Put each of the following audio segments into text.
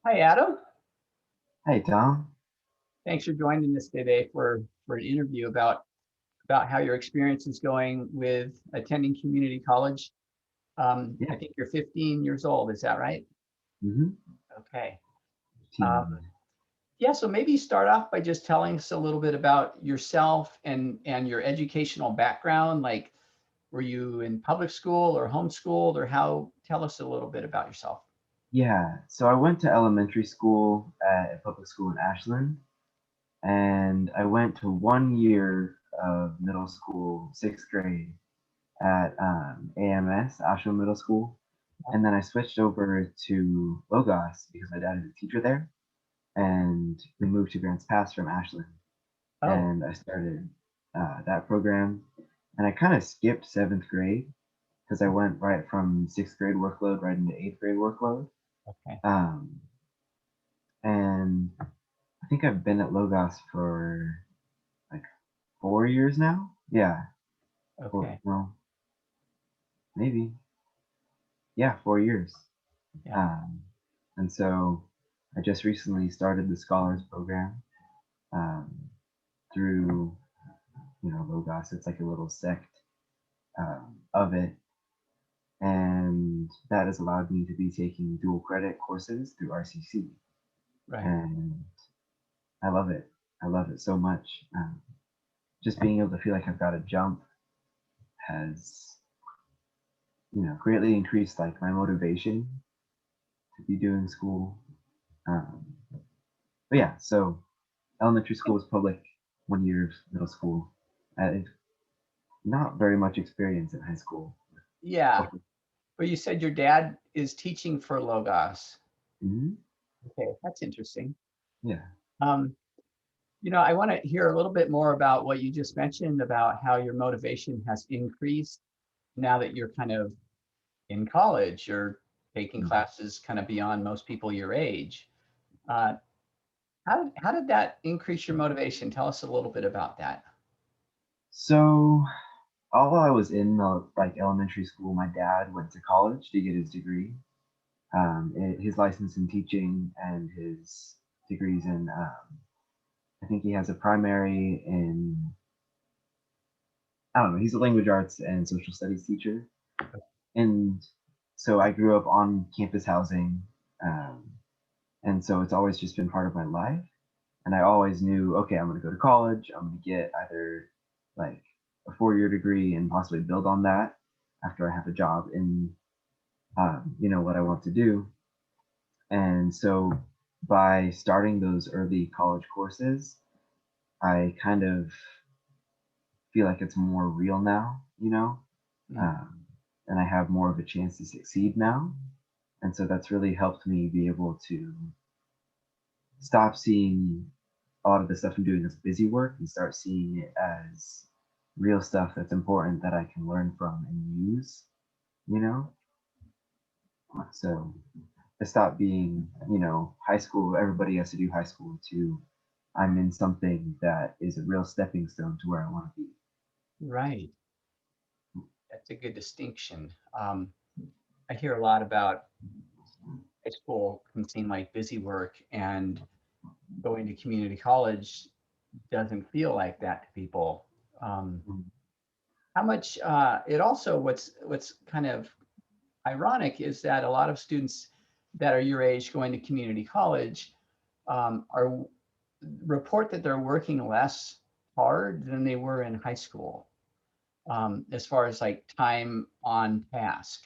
Hi, Adam. Hey, Tom. Thanks for joining us today for an interview about how your experience is going with attending community college. I Yeah. think you're 15 years old. Is that right? Mm-hmm. Okay. Um, Team. yeah. So maybe start off by just telling us a little bit about yourself and your educational background. Like, were you in public school or homeschooled, or how? Tell us a little bit about yourself. Yeah. So I went to elementary school at a public school in Ashland, and I went to 1 year of middle school, sixth grade at AMS, Ashland Middle School. And then I switched over to Logos because my dad is a teacher there, and we moved to Grants Pass from Ashland. Oh, And I started that program. And I kind of skipped seventh grade because I went right from sixth grade workload right into eighth grade workload. okay. Um, and I think I've been at Logos for like 4 years now. Yeah, or Okay. well, maybe, yeah, 4 years. Yeah. Um, and so I just recently started the Scholars Program um, through Logos. It's like a little sect of it, and that has allowed me to be taking dual credit courses through RCC, Right. and I love it. I love it so much. Just being able to feel like I've got a jump has, greatly increased like my motivation to be doing school. Um, but yeah, so elementary school was public, 1 year of middle school. I not very much experience in high school. Yeah. But you said your dad is teaching for Logos. Mm-hmm. Okay, that's interesting. Yeah. Um, I want to hear a little bit more about what you just mentioned about how your motivation has increased now that you're kind of in college. You're taking Mhm. classes kind of beyond most people your age. Uh, how did that increase your motivation? Tell us a little bit about that. So while I was in like elementary school, my dad went to college to get his degree, his license in teaching and his degrees in I think he has a primary in, I don't know, he's a language arts and social studies teacher. And so I grew up on campus housing. Um, and so it's always just been part of my life. And I always knew, okay, I'm going to go to college. I'm going to get either like a 4 year degree and possibly build on that after I have a job in, what I want to do. And so by starting those early college courses, I kind of feel like it's more real now, Mm, um, and I have more of a chance to succeed now. And so that's really helped me be able to stop seeing a lot of the stuff I'm doing as busy work and start seeing it as real stuff that's important that I can learn from and use, you know? So I stopped being, high school, everybody has to do high school to I'm in something that is a real stepping stone to where I want to be. right. That's a good distinction. I hear a lot about high school can seem like busy work, and going to community college doesn't feel like that to people. Um, how much it also what's kind of ironic is that a lot of students that are your age going to community college are report that they're working less hard than they were in high school as far as like time on task.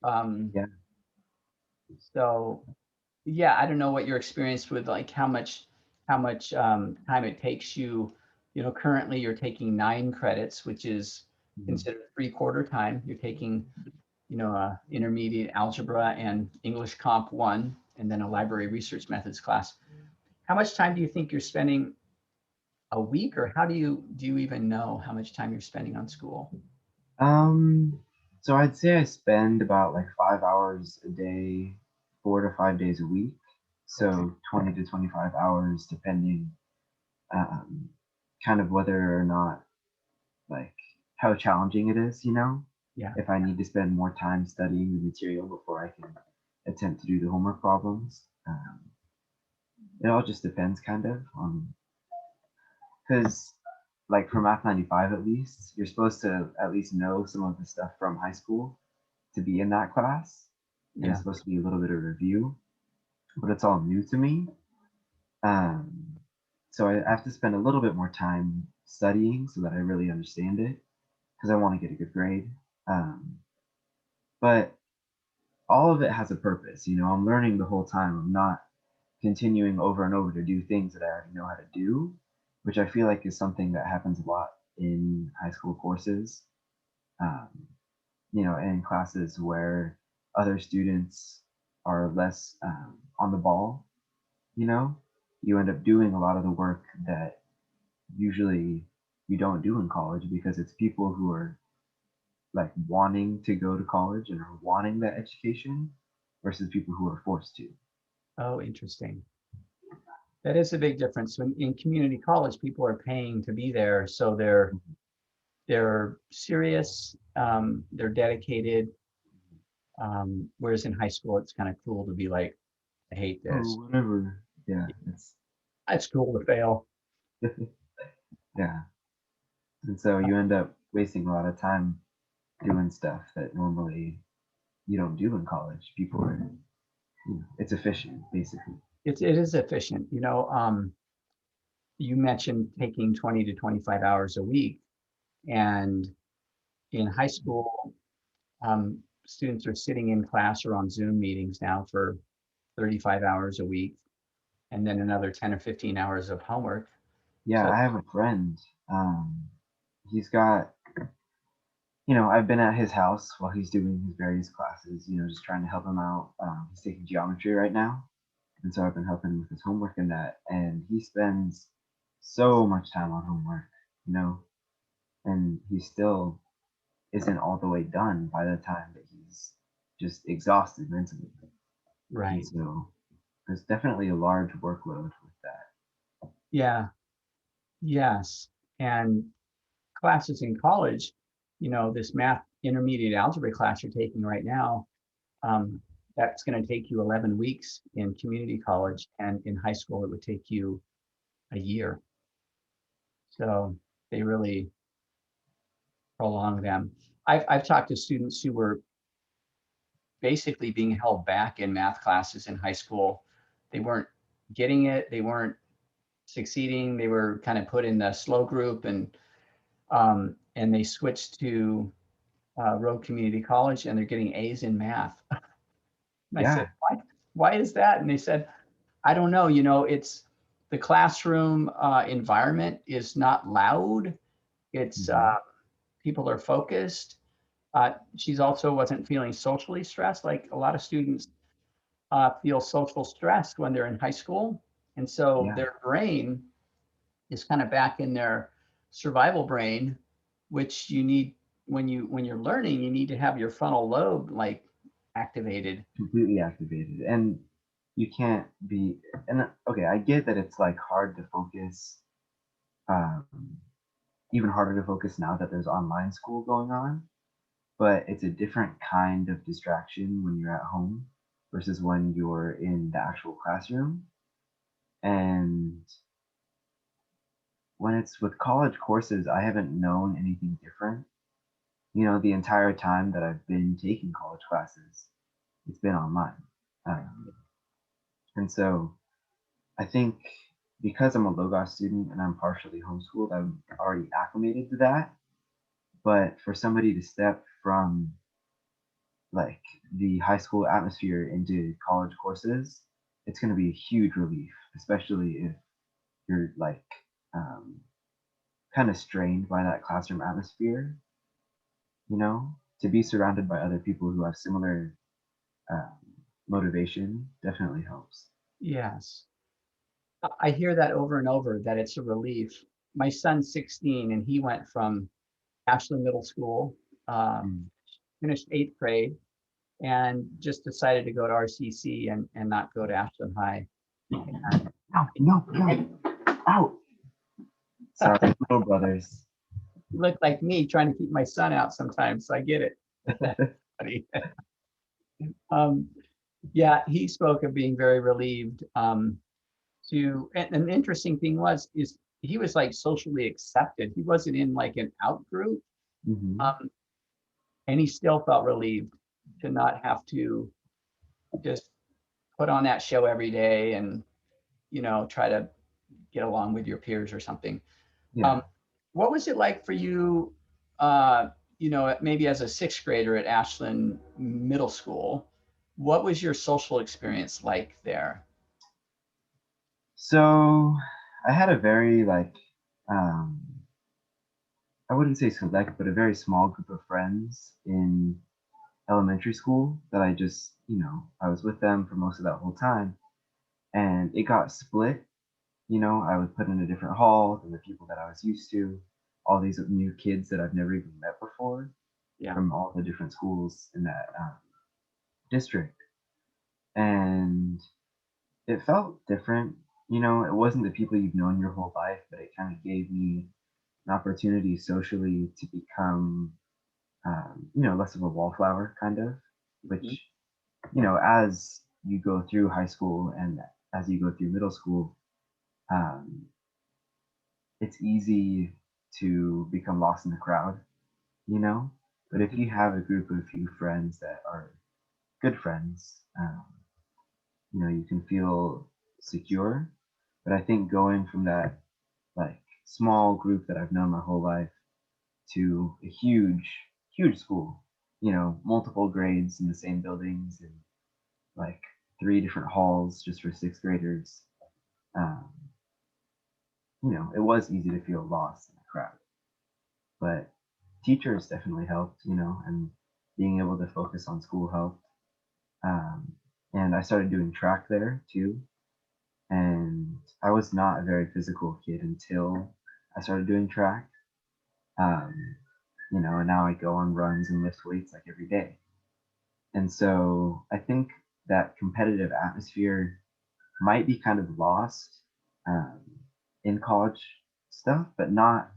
Um, Yeah. so yeah, I don't know what your experience with like how much time it takes you. Currently you're taking 9 credits, which is Mhm. considered 3/4 time. You're taking, intermediate algebra and English Comp 1, and then a library research methods class. How much time do you think you're spending a week, or how do you even know how much time you're spending on school? Um, so I'd say I spend about like 5 hours a day, 4 to 5 days a week. Okay. So 20 to 25 hours, depending um, kind of whether or not, like, how challenging it is, Yeah. if I need to spend more time studying the material before I can attempt to do the homework problems. it all just depends kind of on, because like for Math 95 at least, you're supposed to at least know some of the stuff from high school to be in that class, and it's Yeah. supposed to be a little bit of review, but it's all new to me. Um, so I have to spend a little bit more time studying so that I really understand it because I want to get a good grade. Um, but all of it has a purpose. I'm learning the whole time. I'm not continuing over and over to do things that I already know how to do, which I feel like is something that happens a lot in high school courses. Um, and in classes where other students are less on the ball, you know, you end up doing a lot of the work that usually you don't do in college because it's people who are like wanting to go to college and are wanting that education versus people who are forced to. Oh, interesting. That is a big difference. When in community college, people are paying to be there, so they're serious, they're dedicated. Whereas in high school, it's kind of cool to be like, I hate this. Oh, whatever. Yeah, It's cool to fail. yeah. And so you end up wasting a lot of time doing stuff that normally you don't do in college. People are, it's efficient, basically. It is efficient. You mentioned taking 20 to 25 hours a week, and in high school, students are sitting in class or on Zoom meetings now for 35 hours a week, and then another 10 or 15 hours of homework. Yeah, So, I have a friend. He's got, I've been at his house while he's doing his various classes, just trying to help him out. He's taking geometry right now. And so I've been helping him with his homework and that. And he spends so much time on homework, you know, and he still isn't all the way done by the time that he's just exhausted mentally. And right. so there's definitely a large workload with that. Yeah. Yes. And classes in college, this math intermediate algebra class you're taking right now, um, that's going to take you 11 weeks in community college, and in high school, it would take you a year. So they really prolong them. I've talked to students who were basically being held back in math classes in high school. They weren't getting it. They weren't succeeding. They were kind of put in the slow group, and they switched to Road Community College, and they're getting A's in math. And I said, Yeah. why is that? And they said, I don't know. It's the classroom environment is not loud. It's Hmm. people are focused. She's also wasn't feeling socially stressed. Like a lot of students feel social stress when they're in high school. And so Yeah. their brain is kind of back in their survival brain, which you need when you're learning, you need to have your frontal lobe like activated. Completely activated. And you can't be, and okay, I get that it's like hard to focus, um, even harder to focus now that there's online school going on, but it's a different kind of distraction when you're at home versus when you're in the actual classroom. And when it's with college courses, I haven't known anything different. The entire time that I've been taking college classes, it's been online. Um, and so I think because I'm a Logos student and I'm partially homeschooled, I'm already acclimated to that. But for somebody to step from like the high school atmosphere into college courses, it's going to be a huge relief, especially if you're like um, kind of strained by that classroom atmosphere. To be surrounded by other people who have similar um, motivation definitely helps. Yes. I hear that over and over that it's a relief. My son's 16 and he went from Ashland Middle School, uh, Mm. finished eighth grade, and just decided to go to RCC and not go to Ashland High. And No, no, no, out. Sorry, little brothers. he looked like me trying to keep my son out sometimes. So I get it. Funny. Um, yeah, he spoke of being very relieved. and the interesting thing is he was like socially accepted. He wasn't in like an out group. Hmm. Um, and he still felt relieved to not have to just put on that show every day and, try to get along with your peers or something. Yeah. Um, what was it like for you, uh, maybe as a sixth grader at Ashland Middle School? What was your social experience like there? So I had a very um, I wouldn't say select, but a very small group of friends in elementary school that I just, I was with them for most of that whole time. And it got split. I was put in a different hall than the people that I was used to, all these new kids that I've never even met before Yeah. from all the different schools in that district. And it felt different. It wasn't the people you've known your whole life, but it kind of gave me an opportunity socially to become, less of a wallflower, kind of, Mhm. which, as you go through high school and as you go through middle school, um, it's easy to become lost in the crowd, you know? But if Mhm. you have a group of few friends that are good friends, you can feel secure. But I think going from that like small group that I've known my whole life to a huge, huge school, multiple grades in the same buildings and like three different halls just for sixth graders, um, it was easy to feel lost in the crowd. But teachers definitely helped, and being able to focus on school helped. Um, and I started doing track there too. And I was not a very physical kid until I started doing track. Um, and now I go on runs and lift weights like every day. And so I think that competitive atmosphere might be kind of lost um, in college stuff, but not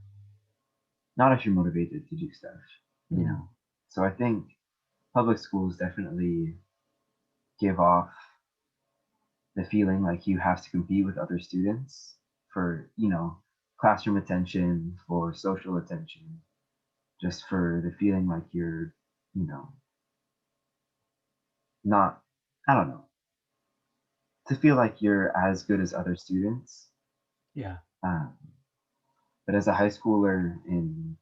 if you're motivated to do stuff, you Mhm. know. So I think public schools definitely give off the feeling like you have to compete with other students for, classroom attention, for social attention, just for the feeling like you're, you know, not, I don't know, to feel like you're as good as other students. Yeah. Um, but as a high schooler in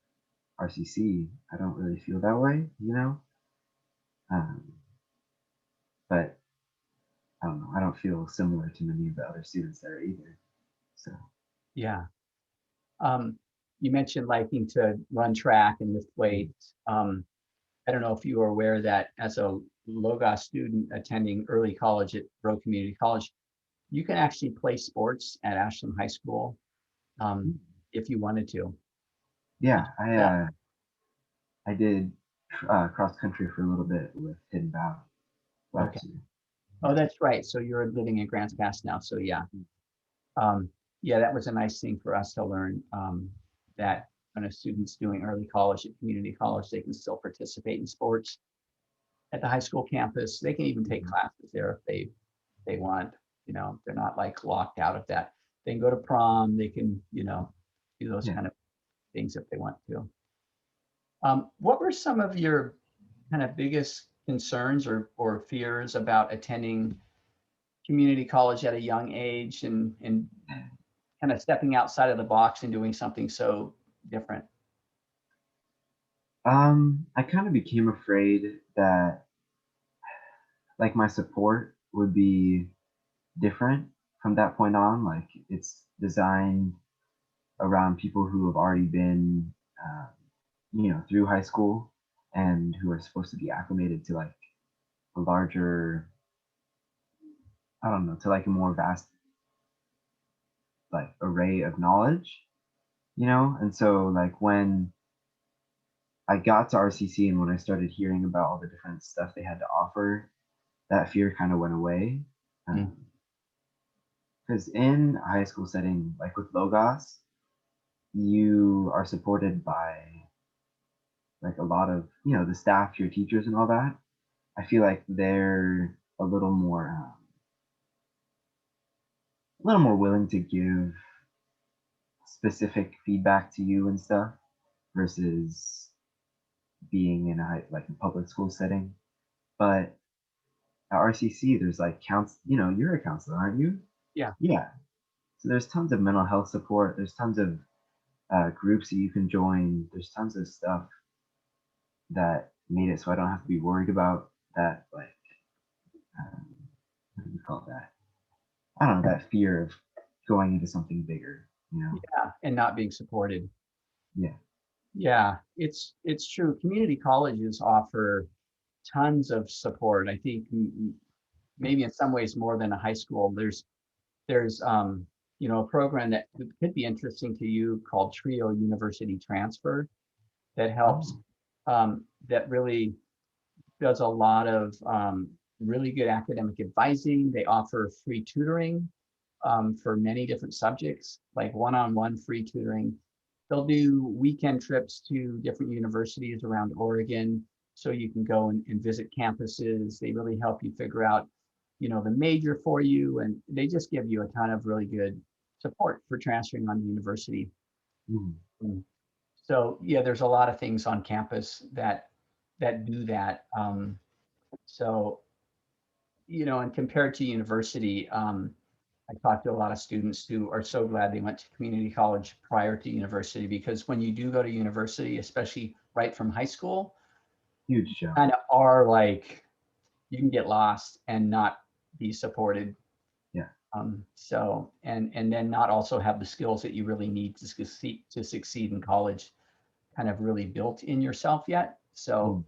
RCC, I don't really feel that way. Um, but I don't know. I don't feel similar to many of the other students there either. So Yeah. Um, you mentioned liking to run track and lift weights. I don't know if you are aware that as a Logos student attending early college at Broad Community College, you can actually play sports at Ashland High School if you wanted to. Did yeah, you I know that? uh, I did cross country for a little bit with Hidden Valley Okay. last year. Oh, that's right. So you're living in Grants Pass now. So yeah. Um, yeah, that was a nice thing for us to learn that when a student's doing early college at community college, they can still participate in sports at the high school campus. They can even take Mhm. classes there if they want. They're not like locked out of that. They can go to prom. They can do those Yeah. kind of things if they want to. What were some of your kind of biggest concerns or fears about attending community college at a young age and kind of stepping outside of the box and doing something so different? I kind of became afraid that like my support would be different from that point on. Like it's designed around people who have already been, um, through high school and who are supposed to be acclimated to like a larger, I don't know, to like a more vast like array of knowledge. And so like when I got to RCC and when I started hearing about all the different stuff they had to offer, that fear kind of went away. Mm. Because in a high school setting, like with Logos, you are supported by like a lot of the staff, your teachers, and all that. I feel like they're a little more little more willing to give specific feedback to you and stuff versus being in like a public school setting. But at RCC, there's like you're a counselor, aren't you? Yeah. Yeah. So there's tons of mental health support. There's tons of groups that you can join. There's tons of stuff that made it so I don't have to be worried about that, like, um, what do you call that? I don't know, that fear of going into something bigger, you know? Yeah, and not being supported. Yeah. Yeah, it's true. Community colleges offer tons of support. I think maybe in some ways more than a high school. There's a program that could be interesting to you called Trio University Transfer that helps Oh, that really does a lot of really good academic advising. They offer free tutoring for many different subjects, like one-on-one free tutoring. They'll do weekend trips to different universities around Oregon, so you can go and visit campuses. They really help you figure out, the major for you, and they just give you a ton of really good support for transferring on to university. mhm. Mm. So yeah, there's a lot of things on campus that do that. So and compared to university, I talked to a lot of students who are so glad they went to community college prior to university, because when you do go to university, especially right from high school, Huge jump. kind of are like you can get lost and not be supported. Yeah. So and then not also have the skills that you really need to succeed in college kind of really built in yourself yet. So Mm.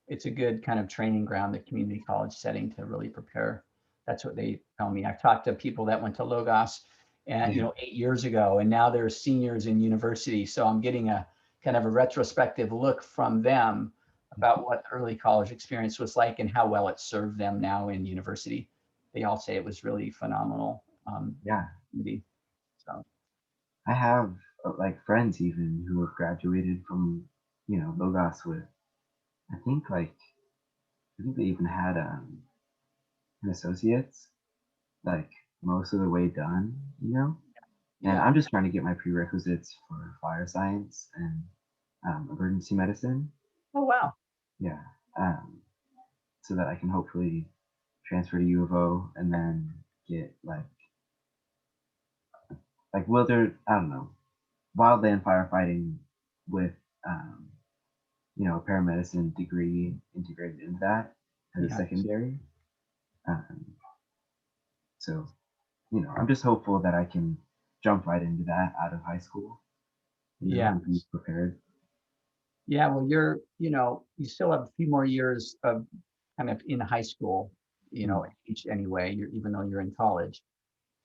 it's a good kind of training ground, the community college setting, to really prepare. That's what they tell me. I've talked to people that went to Logos and Yeah. 8 years ago, and now they're seniors in university. So I'm getting a kind of a retrospective look from them about what the early college experience was like and how well it served them now in university. They all say it was really phenomenal. Yeah. So I have like friends even who have graduated from, Logos with, I think like, I think they even had an associate's like most of the way done, And yeah. I'm just trying to get my prerequisites for fire science and emergency medicine. Oh wow. Yeah. Um, so that I can hopefully transfer to U of O and then get I don't know, wildland firefighting with, um, a paramedicine degree integrated into that as a Yeah. secondary. Um, so, I'm just hopeful that I can jump right into that out of high school, Yeah. and be prepared. Yeah, well, you still have a few more years of kind of in high school, Mm, each anyway, even though you're in college.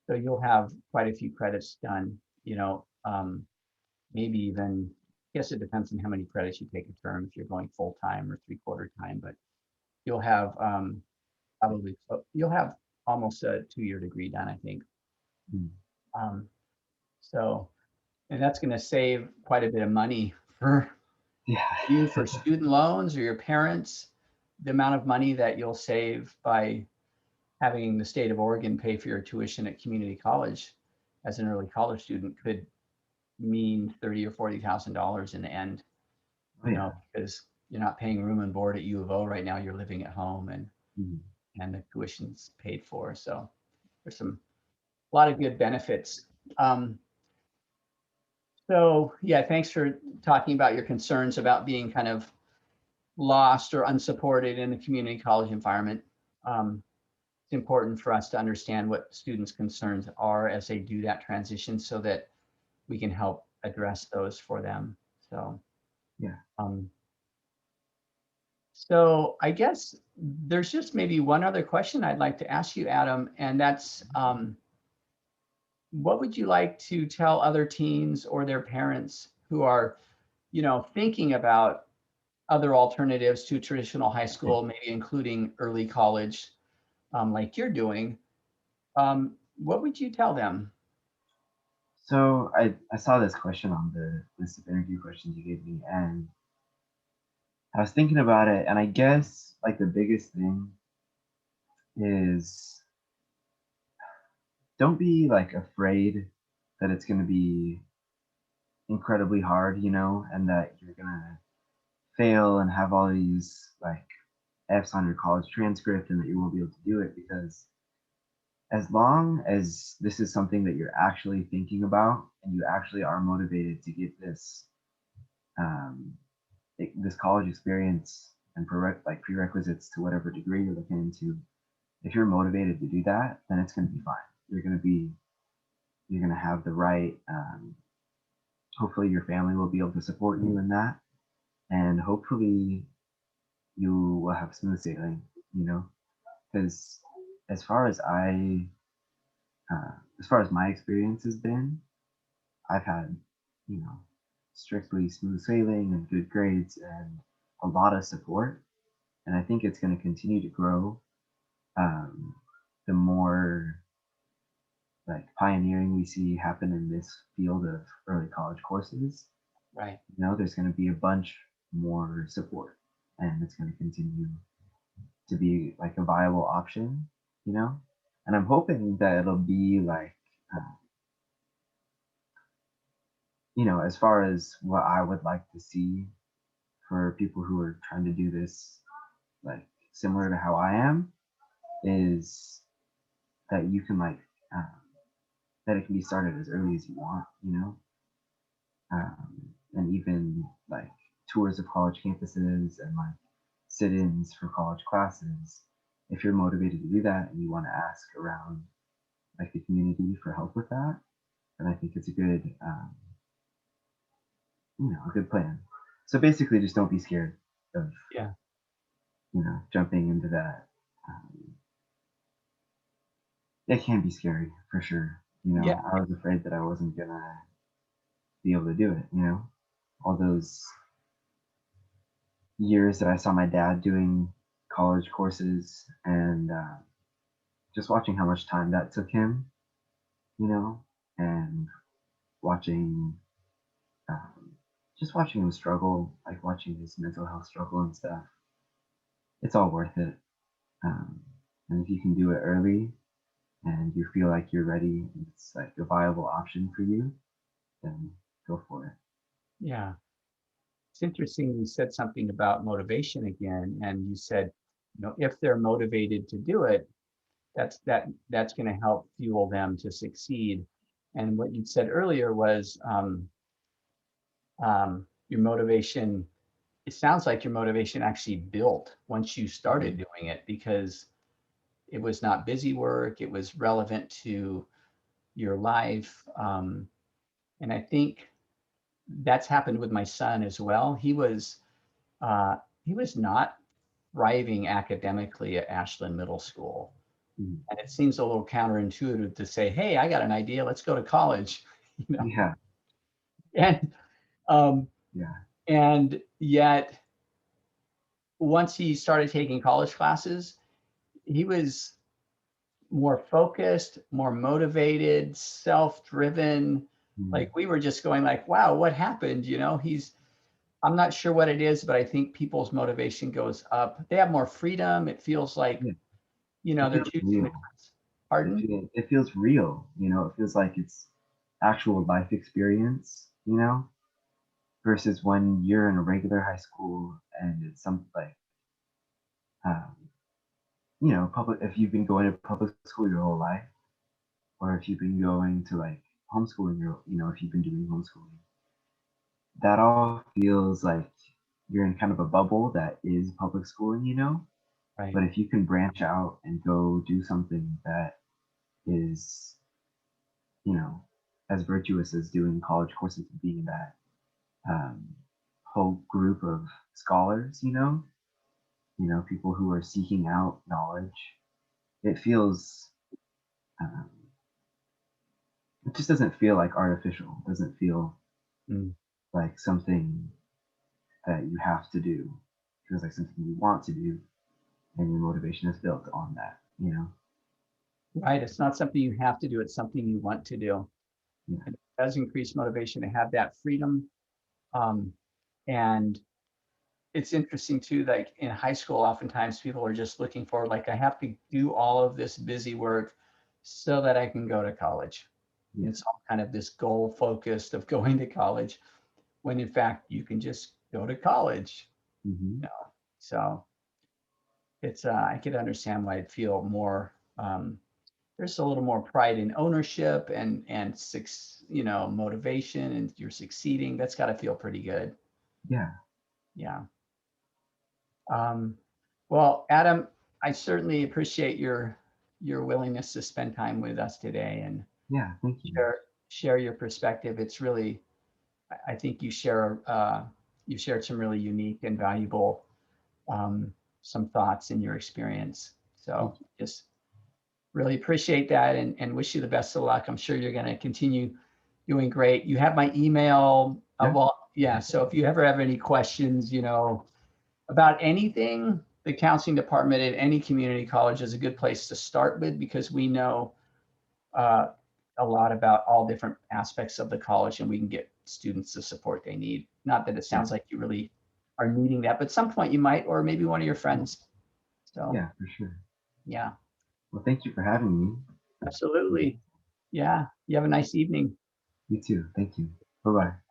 So you'll have quite a few credits done, maybe even, I guess it depends on how many credits you take a term, if you're going full time or three-quarter time, but you'll have you'll have almost a 2-year degree done, I think. mm. Um, so, and that's going to save quite a bit of money for Yeah. you for student loans or your parents. The amount of money that you'll save by having the state of Oregon pay for your tuition at community college as an early college student could mean $30,000 or $40,000 in the end, Oh yeah. because you're not paying room and board at U of O right now. You're living at home, Mm. and the tuition's paid for. So there's a lot of good benefits. Um, so yeah, thanks for talking about your concerns about being kind of lost or unsupported in the community college environment. Um, it's important for us to understand what students' concerns are as they do that transition, so that we can help address those for them. So, Yeah. um, so I guess there's just maybe one other question I'd like to ask you, Adam, and that's what would you like to tell other teens or their parents who are, thinking about other alternatives to traditional high school, maybe including early college, like you're doing? What would you tell them? So I saw this question on the list of interview questions you gave me, and I was thinking about it, and I guess like the biggest thing is don't be like afraid that it's going to be incredibly hard, and that you're going to fail and have all these like F's on your college transcript and that you won't be able to do it, because as long as this is something that you're actually thinking about and you actually are motivated to get this um, this college experience and like prerequisites to whatever degree you're looking into, if you're motivated to do that, then it's going to be fine. You're going to have the right. Hopefully, your family will be able to support you in that, and hopefully, you will have smooth sailing. You know, because as far as I, as far as my experience has been, I've had, you know, strictly smooth sailing and good grades and a lot of support, and I think it's going to continue to grow um, the more like pioneering we see happen in this field of early college courses. Right. There's going to be a bunch more support, and it's going to continue to be like a viable option. you know and I'm hoping that it'll be like uh, as far as what I would like to see for people who are trying to do this, like similar to how I am, is that you can like um, that it can be started as early as you want, and even like tours of college campuses and like sit-ins for college classes. If you're motivated to do that and you want to ask around like the community for help with that, then I think it's a good plan. So basically, just don't be scared of Yeah. jumping into that. Um, it can be scary for sure. Yeah. I was afraid that I wasn't gonna be able to do it. All those years that I saw my dad doing college courses and just watching how much time that took him, and watching, um, just watching him struggle, like watching his mental health struggle and stuff. It's all worth it. Um, and if you can do it early and you feel like you're ready, and it's like a viable option for you, then go for it. Yeah. It's interesting you said something about motivation again, and you said, if they're motivated to do it, that's going to help fuel them to succeed. And what you said earlier was your motivation. It sounds like your motivation actually built once you started doing it, because it was not busy work. It was relevant to your life. And I think that's happened with my son as well. Uh, he was not thriving academically at Ashland Middle School. Mhm. And it seems a little counterintuitive to say, hey, I got an idea, let's go to college. you know. Yeah, And um, yeah, and yet once he started taking college classes, he was more focused, more motivated, self-driven. mm, Like we were just going like, wow, what happened? I'm not sure what it is, but I think people's motivation goes up. They have more freedom. It feels like, yeah. It they're feels choosing the real. class. Pardon? It feels real. It feels like it's actual life experience. Versus when you're in a regular high school and it's some like um, public. If you've been going to public school your whole life, or if you've been going to like homeschooling, if you've been doing homeschooling, that all feels like you're in kind of a bubble that is public schooling. Right. But if you can branch out and go do something that is, you know, as virtuous as doing college courses and being that um, whole group of scholars, people who are seeking out knowledge, it feels, um, it just doesn't feel like artificial. It doesn't feel Mm. like something that you have to do. It feels like something you want to do, and your motivation is built on that. Right. It's not something you have to do. It's something you want to do. Yeah. And it does increase motivation to have that freedom. Um, and it's interesting too, like in high school, oftentimes people are just looking for like, I have to do all of this busy work so that I can go to college. Yeah. It's all kind of this goal focused of going to college, when in fact you can just go to college. Hmm. So it's I could understand why I'd feel more there's a little more pride in ownership and motivation, and you're succeeding. That's got to feel pretty good. Yeah. Yeah. Um, well, Adam, I certainly appreciate your willingness to spend time with us today and Yeah. Thank you. share your perspective. It's really, I think you shared some really unique and valuable some thoughts in your experience. Thank So you. just really appreciate that, and wish you the best of luck. I'm sure you're going to continue doing great. You have my email. Yeah. Well, yeah. So if you ever have any questions, about anything, the counseling department at any community college is a good place to start with, because we know uh, a lot about all different aspects of the college, and we can get students the support they need. Not that it Yeah. sounds like you really are needing that, but at some point you might, or maybe one of your friends. So Yeah, for sure. yeah, Well, thank you for having me. absolutely. Yeah. You have a nice evening. You too. Thank you. Bye bye.